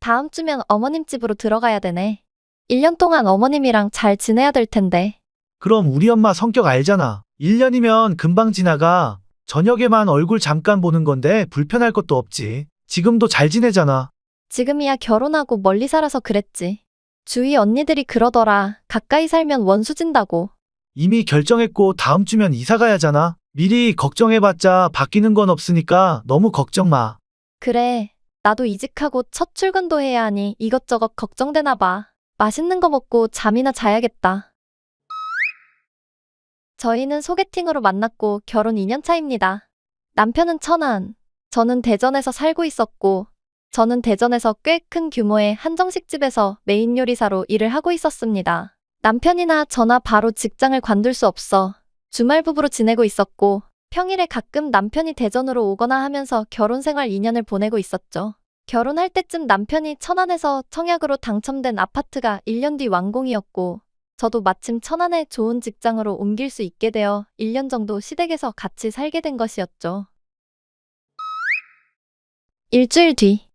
다음 주면 어머님 집으로 들어가야 되네. 1년 동안 어머님이랑 잘 지내야 될 텐데. 그럼 우리 엄마 성격 알잖아. 1년이면 금방 지나가. 저녁에만 얼굴 잠깐 보는 건데 불편할 것도 없지. 지금도 잘 지내잖아. 지금이야 결혼하고 멀리 살아서 그랬지. 주위 언니들이 그러더라. 가까이 살면 원수진다고. 이미 결정했고 다음 주면 이사 가야잖아. 미리 걱정해봤자 바뀌는 건 없으니까 너무 걱정 마. 그래. 나도 이직하고 첫 출근도 해야 하니 이것저것 걱정되나 봐. 맛있는 거 먹고 잠이나 자야겠다. 저희는 소개팅으로 만났고 결혼 2년 차입니다. 남편은 천안, 저는 대전에서 살고 있었고, 저는 대전에서 꽤 큰 규모의 한정식 집에서 메인 요리사로 일을 하고 있었습니다. 남편이나 저나 바로 직장을 관둘 수 없어 주말 부부로 지내고 있었고, 평일에 가끔 남편이 대전으로 오거나 하면서 결혼 생활 2년을 보내고 있었죠. 결혼할 때쯤 남편이 천안에서 청약으로 당첨된 아파트가 1년 뒤 완공이었고, 저도 마침 천안에 좋은 직장으로 옮길 수 있게 되어 1년 정도 시댁에서 같이 살게 된 것이었죠. 일주일 뒤.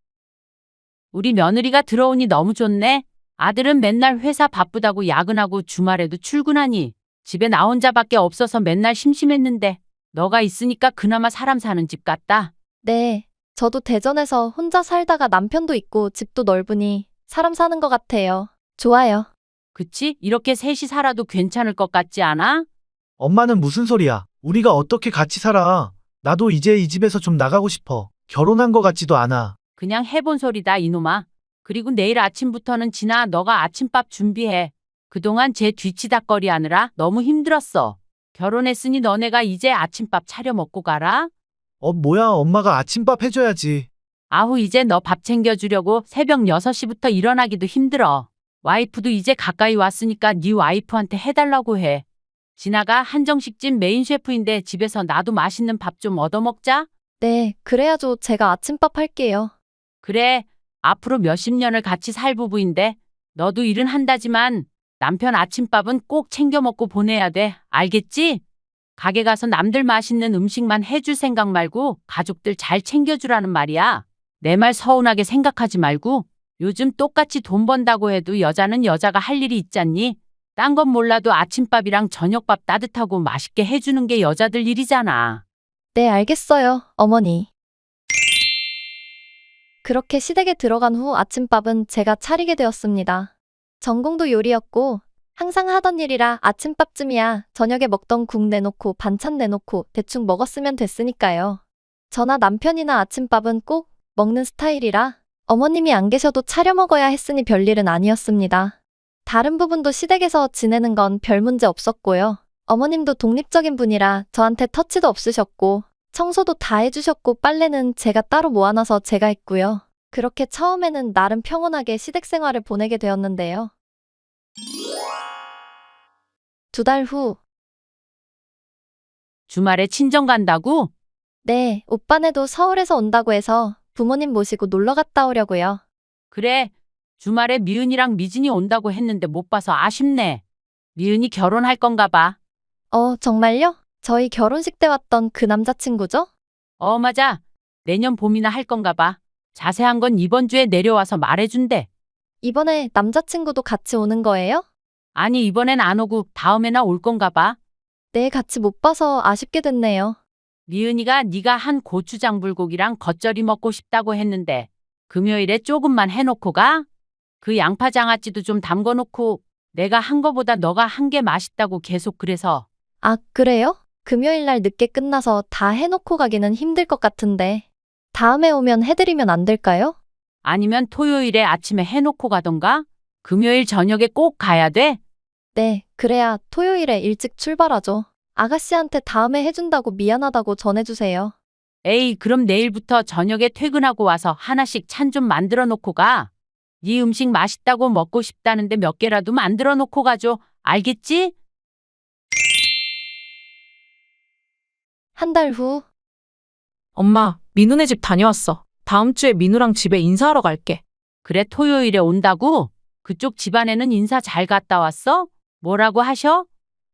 우리 며느리가 들어오니 너무 좋네. 아들은 맨날 회사 바쁘다고 야근하고 주말에도 출근하니 집에 나 혼자밖에 없어서 맨날 심심했는데 너가 있으니까 그나마 사람 사는 집 같다. 네, 저도 대전에서 혼자 살다가 남편도 있고 집도 넓으니 사람 사는 것 같아요. 좋아요. 그치? 이렇게 셋이 살아도 괜찮을 것 같지 않아? 엄마는 무슨 소리야? 우리가 어떻게 같이 살아? 나도 이제 이 집에서 좀 나가고 싶어. 결혼한 거 같지도 않아. 그냥 해본 소리다 이놈아. 그리고 내일 아침부터는 진아 너가 아침밥 준비해. 그동안 제 뒤치다꺼리 하느라 너무 힘들었어. 결혼했으니 너네가 이제 아침밥 차려 먹고 가라. 뭐야, 엄마가 아침밥 해줘야지. 아후 이제 너 밥 챙겨주려고 새벽 6시부터 일어나기도 힘들어. 와이프도 이제 가까이 왔으니까 네 와이프한테 해달라고 해. 진아가 한정식집 메인 셰프인데 집에서 나도 맛있는 밥 좀 얻어먹자. 네, 그래야죠. 제가 아침밥 할게요. 그래, 앞으로 몇십 년을 같이 살 부부인데 너도 일은 한다지만 남편 아침밥은 꼭 챙겨 먹고 보내야 돼. 알겠지? 가게 가서 남들 맛있는 음식만 해줄 생각 말고 가족들 잘 챙겨주라는 말이야. 내 말 서운하게 생각하지 말고 요즘 똑같이 돈 번다고 해도 여자는 여자가 할 일이 있잖니? 딴 건 몰라도 아침밥이랑 저녁밥 따뜻하고 맛있게 해주는 게 여자들 일이잖아. 네, 알겠어요, 어머니. 그렇게 시댁에 들어간 후 아침밥은 제가 차리게 되었습니다. 전공도 요리였고 항상 하던 일이라 아침밥쯤이야 저녁에 먹던 국 내놓고 반찬 내놓고 대충 먹었으면 됐으니까요. 저나 남편이나 아침밥은 꼭 먹는 스타일이라 어머님이 안 계셔도 차려 먹어야 했으니 별일은 아니었습니다. 다른 부분도 시댁에서 지내는 건 별 문제 없었고요. 어머님도 독립적인 분이라 저한테 터치도 없으셨고 청소도 다 해주셨고 빨래는 제가 따로 모아놔서 제가 했고요. 그렇게 처음에는 나름 평온하게 시댁 생활을 보내게 되었는데요. 2달 후. 주말에 친정 간다고? 네, 오빠네도 서울에서 온다고 해서 부모님 모시고 놀러 갔다 오려고요. 그래, 주말에 미은이랑 미진이 온다고 했는데 못 봐서 아쉽네. 미은이 결혼할 건가 봐. 정말요? 저희 결혼식 때 왔던 그 남자친구죠? 맞아. 내년 봄이나 할 건가 봐. 자세한 건 이번 주에 내려와서 말해준대. 이번에 남자친구도 같이 오는 거예요? 아니, 이번엔 안 오고 다음에나 올 건가 봐. 네, 같이 못 봐서 아쉽게 됐네요. 미은이가 네가 한 고추장 불고기랑 겉절이 먹고 싶다고 했는데 금요일에 조금만 해놓고 가? 그 양파 장아찌도 좀 담궈놓고 내가 한 거보다 너가 한 게 맛있다고 계속 그래서. 아, 그래요? 금요일 날 늦게 끝나서 다 해놓고 가기는 힘들 것 같은데 다음에 오면 해드리면 안 될까요? 아니면 토요일에 아침에 해놓고 가던가? 금요일 저녁에 꼭 가야 돼? 네, 그래야 토요일에 일찍 출발하죠. 아가씨한테 다음에 해준다고 미안하다고 전해주세요. 에이, 그럼 내일부터 저녁에 퇴근하고 와서 하나씩 찬 좀 만들어 놓고 가. 네 음식 맛있다고 먹고 싶다는데 몇 개라도 만들어 놓고 가줘. 알겠지? 한 달 후. 엄마, 민우네 집 다녀왔어. 다음 주에 민우랑 집에 인사하러 갈게. 그래, 토요일에 온다고? 그쪽 집안에는 인사 잘 갔다 왔어? 뭐라고 하셔?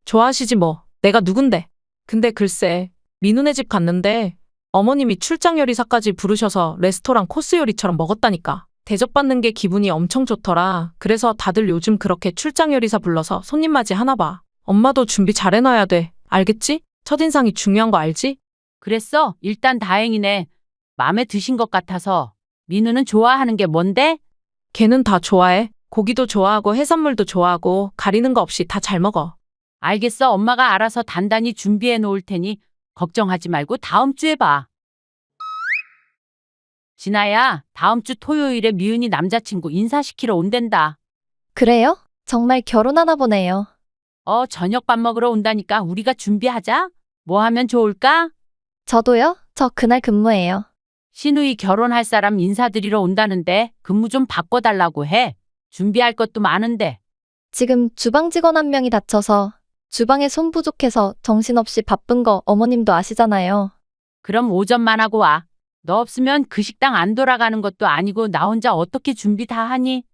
좋아하시지 뭐. 내가 누군데. 근데 글쎄, 민우네 집 갔는데 어머님이 출장 요리사까지 부르셔서 레스토랑 코스 요리처럼 먹었다니까. 대접받는 게 기분이 엄청 좋더라. 그래서 다들 요즘 그렇게 출장 요리사 불러서 손님 맞이 하나 봐. 엄마도 준비 잘 해놔야 돼. 알겠지? 첫인상이 중요한 거 알지? 그랬어? 일단 다행이네. 마음에 드신 것 같아서. 민우는 좋아하는 게 뭔데? 걔는 다 좋아해. 고기도 좋아하고 해산물도 좋아하고 가리는 거 없이 다 잘 먹어. 알겠어. 엄마가 알아서 단단히 준비해 놓을 테니 걱정하지 말고 다음 주에 봐. 진아야, 다음 주 토요일에 미은이 남자친구 인사시키러 온댄다. 그래요? 정말 결혼하나 보네요. 저녁 밥 먹으러 온다니까 우리가 준비하자. 뭐 하면 좋을까? 저도요? 저 그날 근무해요. 신우이 결혼할 사람 인사드리러 온다는데 근무 좀 바꿔달라고 해. 준비할 것도 많은데. 지금 주방 직원 한 명이 다쳐서 주방에 손 부족해서 정신없이 바쁜 거 어머님도 아시잖아요. 그럼 오전만 하고 와. 너 없으면 그 식당 안 돌아가는 것도 아니고 나 혼자 어떻게 준비 다 하니?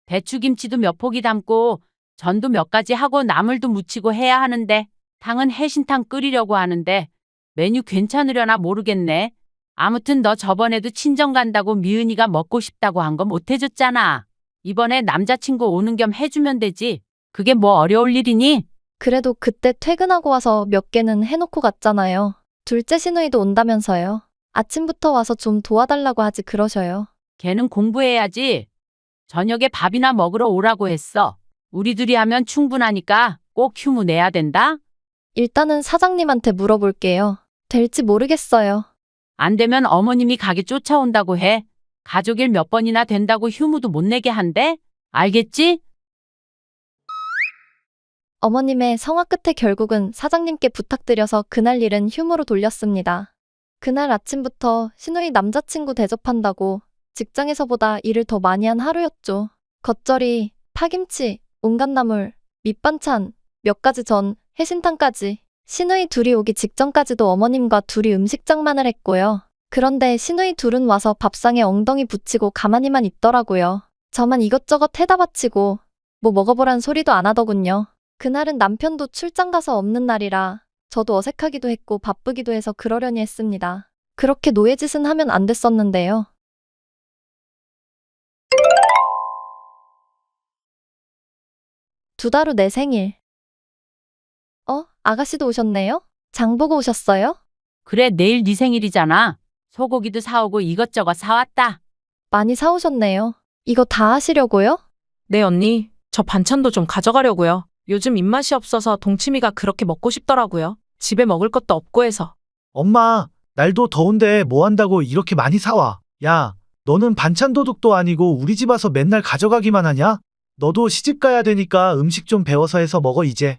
배추김치도 몇 포기 담고 전도 몇 가지 하고 나물도 무치고 해야 하는데 탕은 해신탕 끓이려고 하는데 메뉴 괜찮으려나 모르겠네. 아무튼 너 저번에도 친정 간다고 미은이가 먹고 싶다고 한 거 못 해줬잖아. 이번에 남자친구 오는 겸 해주면 되지. 그게 뭐 어려울 일이니? 그래도 그때 퇴근하고 와서 몇 개는 해놓고 갔잖아요. 둘째 시누이도 온다면서요. 아침부터 와서 좀 도와달라고 하지 그러셔요. 걔는 공부해야지. 저녁에 밥이나 먹으러 오라고 했어. 우리 둘이 하면 충분하니까 꼭 휴무 내야 된다. 일단은 사장님한테 물어볼게요. 될지 모르겠어요. 안 되면 어머님이 가게 쫓아온다고 해. 가족일 몇 번이나 된다고 휴무도 못 내게 한대? 알겠지? 어머님의 성화 끝에 결국은 사장님께 부탁드려서 그날 일은 휴무로 돌렸습니다. 그날 아침부터 시누이 남자친구 대접한다고 직장에서보다 일을 더 많이 한 하루였죠. 겉절이, 파김치, 온갖 나물, 밑반찬, 몇 가지 전, 해신탕까지. 시누이 둘이 오기 직전까지도 어머님과 둘이 음식장만을 했고요. 그런데 시누이 둘은 와서 밥상에 엉덩이 붙이고 가만히만 있더라고요. 저만 이것저것 해다 바치고 뭐 먹어보란 소리도 안 하더군요. 그날은 남편도 출장 가서 없는 날이라 저도 어색하기도 했고 바쁘기도 해서 그러려니 했습니다. 그렇게 노예짓은 하면 안 됐었는데요. 두 달 후 내 생일. 아가씨도 오셨네요? 장 보고 오셨어요? 그래, 내일 네 생일이잖아. 소고기도 사오고 이것저것 사왔다. 많이 사오셨네요. 이거 다 하시려고요? 네, 언니. 저 반찬도 좀 가져가려고요. 요즘 입맛이 없어서 동치미가 그렇게 먹고 싶더라고요. 집에 먹을 것도 없고 해서. 엄마, 날도 더운데 뭐 한다고 이렇게 많이 사와. 야, 너는 반찬 도둑도 아니고 우리 집 와서 맨날 가져가기만 하냐? 너도 시집 가야 되니까 음식 좀 배워서 해서 먹어 이제.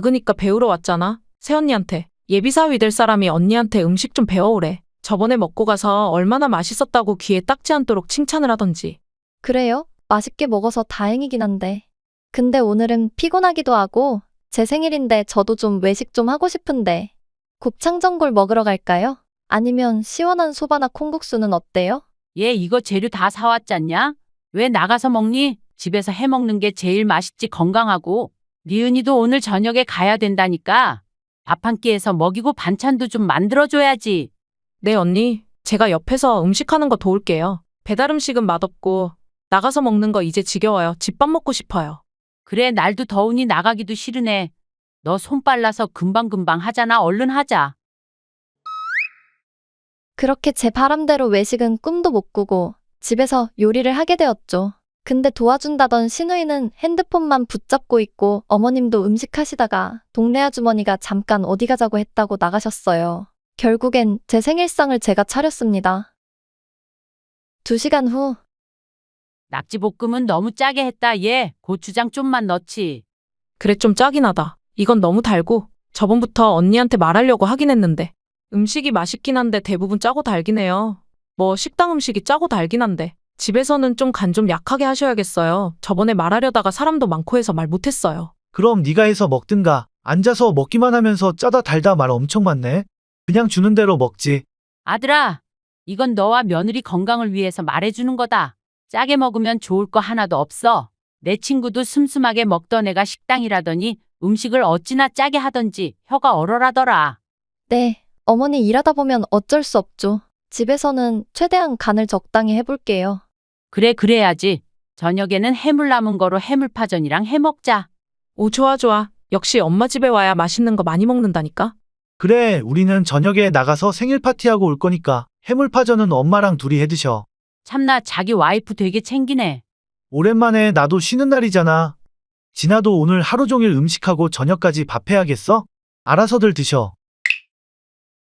그니까 배우러 왔잖아. 새언니한테. 예비사위 될 사람이 언니한테 음식 좀 배워오래. 저번에 먹고 가서 얼마나 맛있었다고 귀에 딱지 않도록 칭찬을 하던지. 그래요? 맛있게 먹어서 다행이긴 한데. 근데 오늘은 피곤하기도 하고 제 생일인데 저도 좀 외식 좀 하고 싶은데. 곱창전골 먹으러 갈까요? 아니면 시원한 소바나 콩국수는 어때요? 얘 이거 재료 다 사왔잖냐? 왜 나가서 먹니? 집에서 해 먹는 게 제일 맛있지 건강하고. 미은이도 오늘 저녁에 가야 된다니까. 밥 한 끼에서 먹이고 반찬도 좀 만들어줘야지. 네, 언니. 제가 옆에서 음식하는 거 도울게요. 배달 음식은 맛없고 나가서 먹는 거 이제 지겨워요. 집밥 먹고 싶어요. 그래, 날도 더우니 나가기도 싫으네. 너 손 빨라서 금방금방 하잖아. 얼른 하자. 그렇게 제 바람대로 외식은 꿈도 못 꾸고 집에서 요리를 하게 되었죠. 근데 도와준다던 시누이는 핸드폰만 붙잡고 있고 어머님도 음식하시다가 동네 아주머니가 잠깐 어디 가자고 했다고 나가셨어요. 결국엔 제 생일상을 제가 차렸습니다. 2시간 후 낙지볶음은 너무 짜게 했다. 얘 고추장 좀만 넣지. 그래, 좀 짜긴 하다. 이건 너무 달고 저번부터 언니한테 말하려고 하긴 했는데. 음식이 맛있긴 한데 대부분 짜고 달긴 해요. 뭐 식당 음식이 짜고 달긴 한데 집에서는 좀 간 좀 약하게 하셔야겠어요. 저번에 말하려다가 사람도 많고 해서 말 못했어요. 그럼 네가 해서 먹든가. 앉아서 먹기만 하면서 짜다 달다 말 엄청 많네. 그냥 주는 대로 먹지. 아들아, 이건 너와 며느리 건강을 위해서 말해주는 거다. 짜게 먹으면 좋을 거 하나도 없어. 내 친구도 슴슴하게 먹던 애가 식당이라더니 음식을 어찌나 짜게 하던지 혀가 얼얼하더라. 네, 어머니 일하다 보면 어쩔 수 없죠. 집에서는 최대한 간을 적당히 해볼게요. 그래, 그래야지. 저녁에는 해물 남은 거로 해물파전이랑 해 먹자. 오, 좋아, 좋아. 역시 엄마 집에 와야 맛있는 거 많이 먹는다니까. 그래, 우리는 저녁에 나가서 생일 파티하고 올 거니까 해물파전은 엄마랑 둘이 해 드셔. 참나 자기 와이프 되게 챙기네. 오랜만에 나도 쉬는 날이잖아. 진아도 오늘 하루 종일 음식하고 저녁까지 밥 해야겠어? 알아서들 드셔.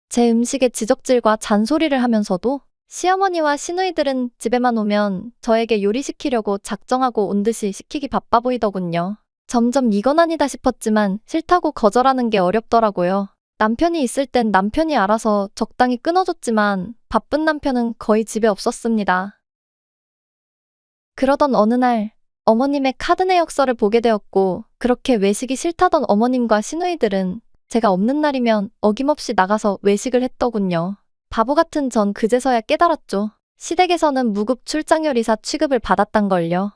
제 음식에 지적질과 잔소리를 하면서도 시어머니와 시누이들은 집에만 오면 저에게 요리시키려고 작정하고 온 듯이 시키기 바빠 보이더군요. 점점 이건 아니다 싶었지만 싫다고 거절하는 게 어렵더라고요. 남편이 있을 땐 남편이 알아서 적당히 끊어줬지만 바쁜 남편은 거의 집에 없었습니다. 그러던 어느 날 어머님의 카드 내역서를 보게 되었고 그렇게 외식이 싫다던 어머님과 시누이들은 제가 없는 날이면 어김없이 나가서 외식을 했더군요. 바보 같은 전 그제서야 깨달았죠. 시댁에서는 무급 출장요리사 취급을 받았단걸요.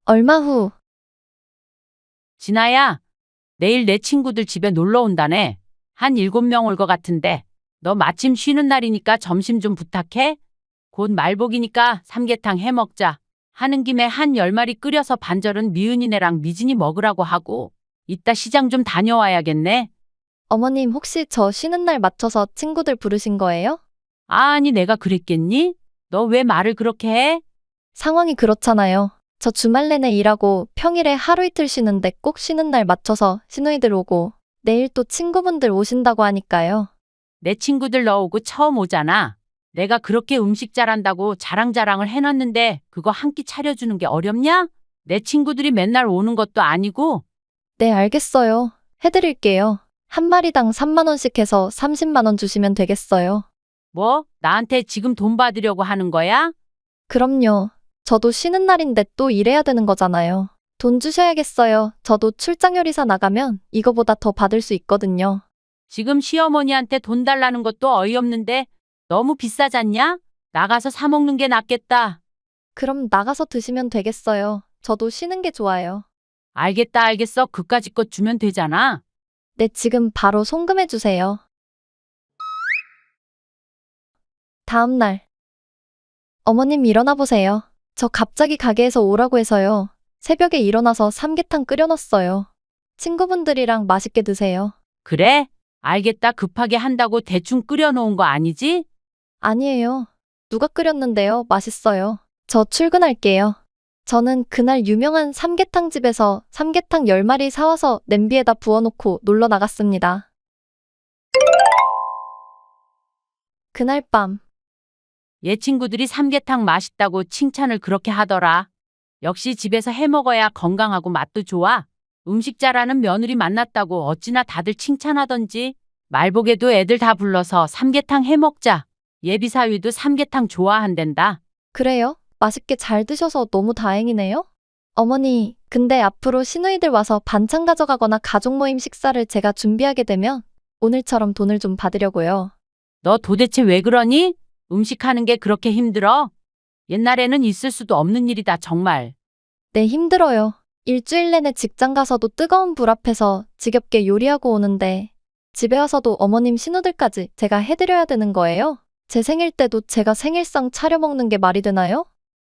얼마 후 진아야, 내일 내 친구들 집에 놀러 온다네. 한 7명 올 것 같은데 너 마침 쉬는 날이니까 점심 좀 부탁해. 곧 말복이니까 삼계탕 해 먹자. 하는 김에 한 10마리 끓여서 반절은 미은이네랑 미진이 먹으라고 하고 이따 시장 좀 다녀와야겠네. 어머님 혹시 저 쉬는 날 맞춰서 친구들 부르신 거예요? 아니 내가 그랬겠니? 너 왜 말을 그렇게 해? 상황이 그렇잖아요. 저 주말 내내 일하고 평일에 하루 이틀 쉬는데 꼭 쉬는 날 맞춰서 시누이들 오고 내일 또 친구분들 오신다고 하니까요. 내 친구들 너 오고 처음 오잖아. 내가 그렇게 음식 잘한다고 자랑자랑을 해놨는데 그거 한 끼 차려주는 게 어렵냐? 내 친구들이 맨날 오는 것도 아니고. 네, 알겠어요. 해드릴게요. 한 마리당 3만 원씩 해서 30만 원 주시면 되겠어요. 뭐? 나한테 지금 돈 받으려고 하는 거야? 그럼요. 저도 쉬는 날인데 또 일해야 되는 거잖아요. 돈 주셔야겠어요. 저도 출장 요리사 나가면 이거보다 더 받을 수 있거든요. 지금 시어머니한테 돈 달라는 것도 어이없는데 너무 비싸잖냐? 나가서 사 먹는 게 낫겠다. 그럼 나가서 드시면 되겠어요. 저도 쉬는 게 좋아요. 알겠다, 알겠어. 그까짓 것 주면 되잖아. 네, 지금 바로 송금해 주세요. 다음 날. 어머님 일어나 보세요. 저 갑자기 가게에서 오라고 해서요. 새벽에 일어나서 삼계탕 끓여놨어요. 친구분들이랑 맛있게 드세요. 그래? 알겠다. 급하게 한다고 대충 끓여놓은 거 아니지? 아니에요. 누가 끓였는데요. 맛있어요. 저 출근할게요. 저는 그날 유명한 삼계탕 집에서 삼계탕 10마리 사와서 냄비에다 부어놓고 놀러 나갔습니다. 그날 밤. 얘 친구들이 삼계탕 맛있다고 칭찬을 그렇게 하더라. 역시 집에서 해 먹어야 건강하고 맛도 좋아. 음식 잘하는 며느리 만났다고 어찌나 다들 칭찬하던지. 말복에도 애들 다 불러서 삼계탕 해 먹자. 예비사위도 삼계탕 좋아한댄다. 그래요? 맛있게 잘 드셔서 너무 다행이네요. 어머니, 근데 앞으로 시누이들 와서 반찬 가져가거나 가족 모임 식사를 제가 준비하게 되면 오늘처럼 돈을 좀 받으려고요. 너 도대체 왜 그러니? 음식하는 게 그렇게 힘들어? 옛날에는 있을 수도 없는 일이다, 정말. 네, 힘들어요. 일주일 내내 직장 가서도 뜨거운 불 앞에서 지겹게 요리하고 오는데 집에 와서도 어머님 신우들까지 제가 해드려야 되는 거예요? 제 생일 때도 제가 생일상 차려 먹는 게 말이 되나요?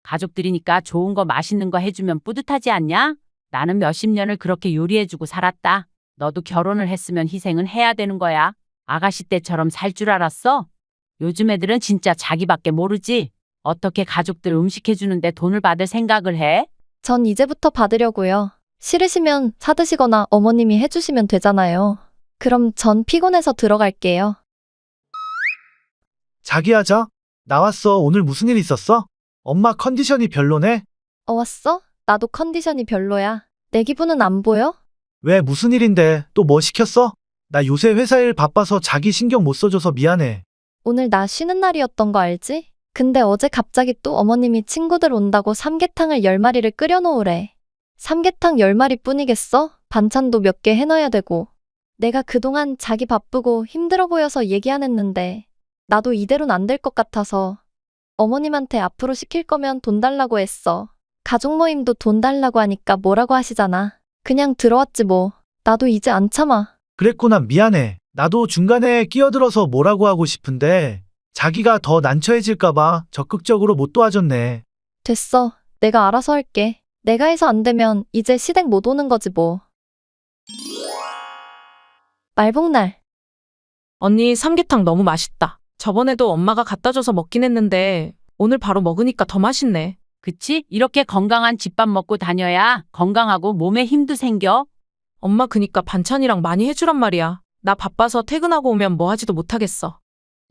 가족들이니까 좋은 거 맛있는 거 해주면 뿌듯하지 않냐? 나는 몇십 년을 그렇게 요리해주고 살았다. 너도 결혼을 했으면 희생은 해야 되는 거야. 아가씨 때처럼 살 줄 알았어? 요즘 애들은 진짜 자기밖에 모르지. 어떻게 가족들 음식 해주는데 돈을 받을 생각을 해? 전 이제부터 받으려고요. 싫으시면 사드시거나 어머님이 해주시면 되잖아요. 그럼 전 피곤해서 들어갈게요. 자기야, 나왔어. 오늘 무슨 일 있었어? 엄마 컨디션이 별로네? 왔어? 나도 컨디션이 별로야. 내 기분은 안 보여? 왜 무슨 일인데? 또 뭐 시켰어? 나 요새 회사 일 바빠서 자기 신경 못 써줘서 미안해. 오늘 나 쉬는 날이었던 거 알지? 근데 어제 갑자기 또 어머님이 친구들 온다고 삼계탕을 10마리를 끓여놓으래. 삼계탕 10마리 뿐이겠어? 반찬도 몇 개 해놔야 되고. 내가 그동안 자기 바쁘고 힘들어 보여서 얘기 안 했는데 나도 이대로는 안 될 것 같아서 어머님한테 앞으로 시킬 거면 돈 달라고 했어. 가족 모임도 돈 달라고 하니까 뭐라고 하시잖아. 그냥 들어왔지 뭐. 나도 이제 안 참아. 그랬구나. 미안해. 나도 중간에 끼어들어서 뭐라고 하고 싶은데 자기가 더 난처해질까봐 적극적으로 못 도와줬네. 됐어. 내가 알아서 할게. 내가 해서 안 되면 이제 시댁 못 오는 거지 뭐. 말복날. 언니 삼계탕 너무 맛있다. 저번에도 엄마가 갖다 줘서 먹긴 했는데 오늘 바로 먹으니까 더 맛있네. 그치? 이렇게 건강한 집밥 먹고 다녀야 건강하고 몸에 힘도 생겨. 엄마 그니까 반찬이랑 많이 해주란 말이야. 나 바빠서 퇴근하고 오면 뭐 하지도 못하겠어.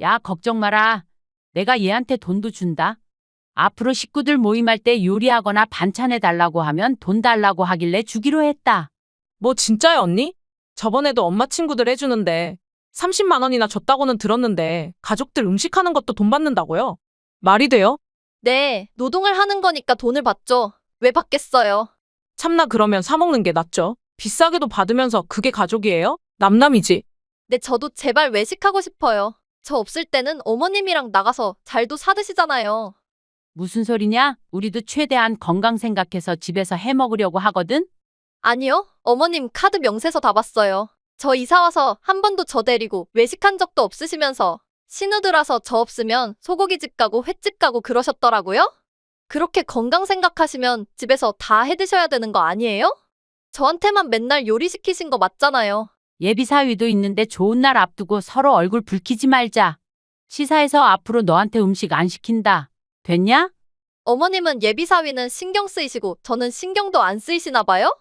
야, 걱정 마라. 내가 얘한테 돈도 준다. 앞으로 식구들 모임할 때 요리하거나 반찬해 달라고 하면 돈 달라고 하길래 주기로 했다. 뭐 진짜야 언니? 저번에도 엄마 친구들 해주는데 30만 원이나 줬다고는 들었는데 가족들 음식하는 것도 돈 받는다고요? 말이 돼요? 네, 노동을 하는 거니까 돈을 받죠. 왜 받겠어요? 참나 그러면 사 먹는 게 낫죠. 비싸게도 받으면서 그게 가족이에요? 남남이지. 네, 저도 제발 외식하고 싶어요. 저 없을 때는 어머님이랑 나가서 잘도 사드시잖아요. 무슨 소리냐? 우리도 최대한 건강 생각해서 집에서 해 먹으려고 하거든? 아니요, 어머님 카드 명세서 다 봤어요. 저 이사 와서 한 번도 저 데리고 외식한 적도 없으시면서 신우들아서 저 없으면 소고기집 가고 횟집 가고 그러셨더라고요? 그렇게 건강 생각하시면 집에서 다 해 드셔야 되는 거 아니에요? 저한테만 맨날 요리 시키신 거 맞잖아요. 예비 사위도 있는데 좋은 날 앞두고 서로 얼굴 붉히지 말자. 시사해서 앞으로 너한테 음식 안 시킨다. 됐냐? 어머님은 예비사위는 신경 쓰이시고 저는 신경도 안 쓰이시나 봐요?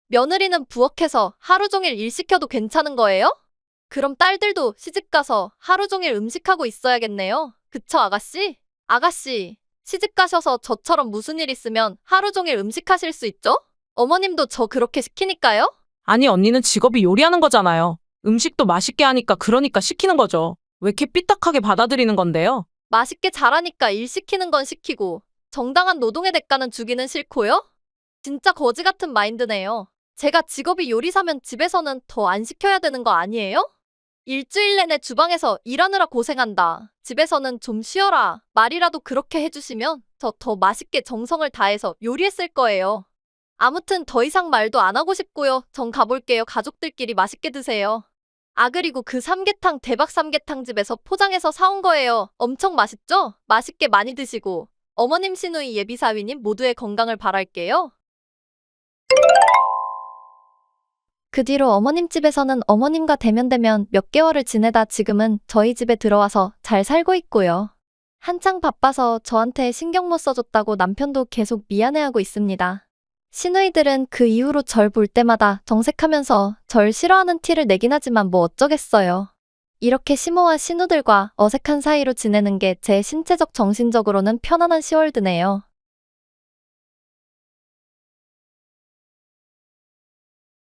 며느리는 부엌에서 하루 종일 일 시켜도 괜찮은 거예요? 그럼 딸들도 시집가서 하루 종일 음식하고 있어야겠네요. 그쵸, 아가씨? 아가씨, 시집가셔서 저처럼 무슨 일 있으면 하루 종일 음식하실 수 있죠? 어머님도 저 그렇게 시키니까요? 아니 언니는 직업이 요리하는 거잖아요. 음식도 맛있게 하니까 그러니까 시키는 거죠. 왜 이렇게 삐딱하게 받아들이는 건데요? 맛있게 잘하니까 일 시키는 건 시키고 정당한 노동의 대가는 주기는 싫고요? 진짜 거지 같은 마인드네요. 제가 직업이 요리사면 집에서는 더 안 시켜야 되는 거 아니에요? 일주일 내내 주방에서 일하느라 고생한다. 집에서는 좀 쉬어라. 말이라도 그렇게 해주시면 저 더 맛있게 정성을 다해서 요리했을 거예요. 아무튼 더 이상 말도 안 하고 싶고요. 전 가볼게요. 가족들끼리 맛있게 드세요. 아, 그리고 그 삼계탕 대박 삼계탕 집에서 포장해서 사온 거예요. 엄청 맛있죠? 맛있게 많이 드시고 어머님, 시누이, 예비사위님 모두의 건강을 바랄게요. 그 뒤로 어머님 집에서는 어머님과 대면대면 몇 개월을 지내다 지금은 저희 집에 들어와서 잘 살고 있고요. 한창 바빠서 저한테 신경 못 써줬다고 남편도 계속 미안해하고 있습니다. 시누이들은 그 이후로 절 볼 때마다 정색하면서 절 싫어하는 티를 내긴 하지만 뭐 어쩌겠어요. 이렇게 시모와 시누들과 어색한 사이로 지내는 게 제 신체적 정신적으로는 편안한 10월드네요.